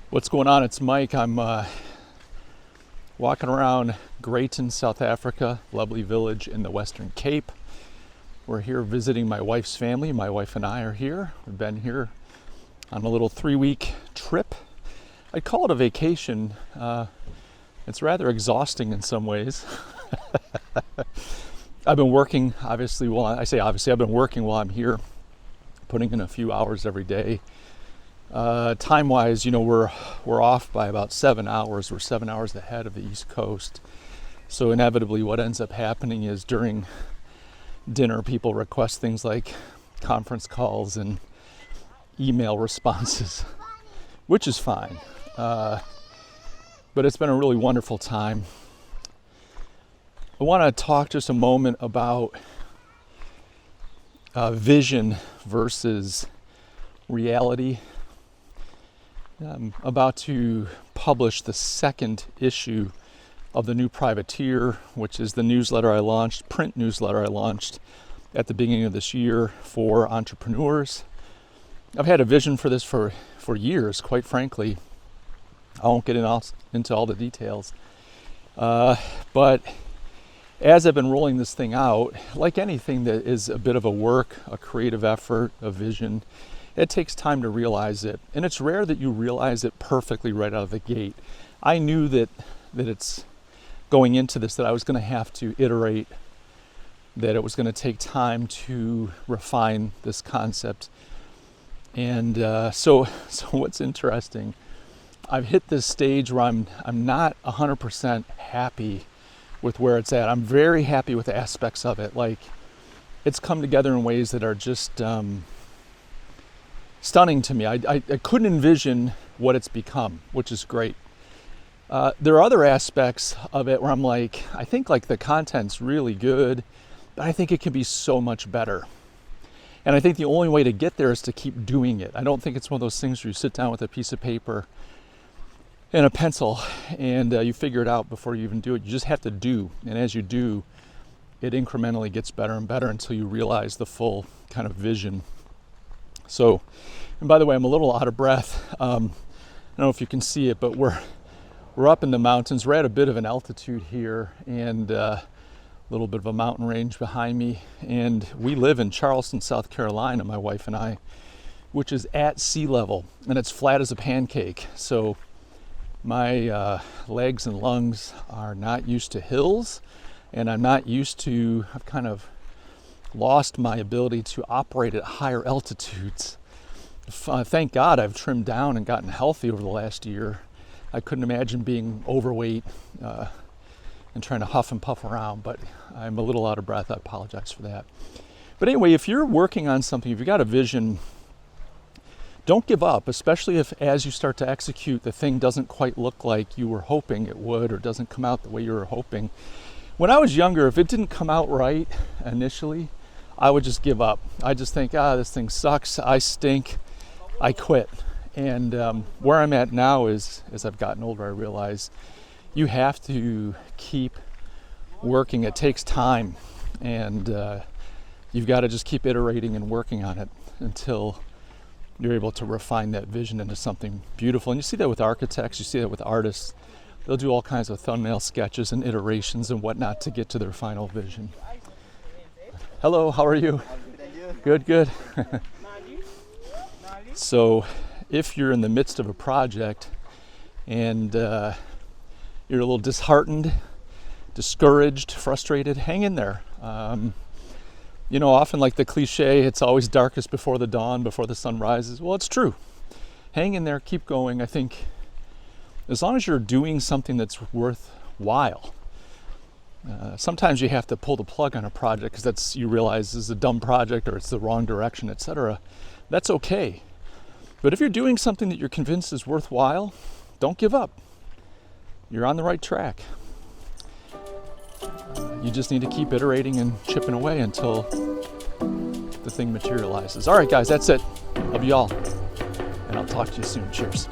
What's going on? It's Mike. I'm walking around Gastin, South Africa, lovely village in the Western Cape. We're here visiting my wife's family. My wife and I are here. We've been here on a little 3-week trip. I'd call it a vacation. It's rather exhausting in some ways. I've been working, I've been working while I'm here, putting in a few hours every day. Time-wise, we're off by about 7 hours. We're 7 hours ahead of the East Coast. So inevitably what ends up happening is during dinner, people request things like conference calls and email responses, which is fine. But it's been a really wonderful time. I want to talk just a moment about vision versus reality. I'm about to publish the second issue of the new Privateer, which is the print newsletter I launched at the beginning of this year for entrepreneurs. I've had a vision for this for years, quite frankly. I won't get into all the details. But as I've been rolling this thing out, like anything that is a bit of a work, a creative effort, a vision, it takes time to realize it. And it's rare that you realize it perfectly right out of the gate. I knew that it's going into this, that I was going to have to iterate, that it was going to take time to refine this concept. And so what's interesting, I've hit this stage where I'm not 100% happy with where it's at. I'm very happy with aspects of it. Like, it's come together in ways that are just stunning to me. I couldn't envision what it's become, which is great. There are other aspects of it where I'm like, I think like the content's really good, but I think it can be so much better. And I think the only way to get there is to keep doing it. I don't think it's one of those things where you sit down with a piece of paper and a pencil and you figure it out before you even do it. You just have to do. And as you do, it incrementally gets better and better until you realize the full kind of vision. So, and by the way, I'm a little out of breath. I don't know if you can see it, but we're up in the mountains. We're at a bit of an altitude here and a little bit of a mountain range behind me. And we live in Charleston, South Carolina, my wife and I, which is at sea level and it's flat as a pancake. So my legs and lungs are not used to hills, and I've kind of lost my ability to operate at higher altitudes. Thank God I've trimmed down and gotten healthy over the last year. I couldn't imagine being overweight and trying to huff and puff around, but I'm a little out of breath. I apologize for that. But anyway, if you're working on something, if you've got a vision, don't give up, especially if as you start to execute, the thing doesn't quite look like you were hoping it would or doesn't come out the way you were hoping. When I was younger, if it didn't come out right initially, I would just give up. I just think, this thing sucks, I stink, I quit. And where I'm at now is, as I've gotten older, I realize you have to keep working. It takes time, and you've got to just keep iterating and working on it until you're able to refine that vision into something beautiful. And you see that with architects, you see that with artists. They'll do all kinds of thumbnail sketches and iterations and whatnot to get to their final vision. Hello, how are you? Good. So if you're in the midst of a project and you're a little disheartened, discouraged, frustrated, hang in there. Often like the cliche, it's always darkest before the dawn, before the sun rises. Well, it's true. Hang in there, keep going. I think as long as you're doing something that's worthwhile, sometimes you have to pull the plug on a project because you realize this is a dumb project or it's the wrong direction, etc. That's okay. But if you're doing something that you're convinced is worthwhile, don't give up. You're on the right track. You just need to keep iterating and chipping away until the thing materializes. All right, guys, that's it. Love you all. And I'll talk to you soon. Cheers.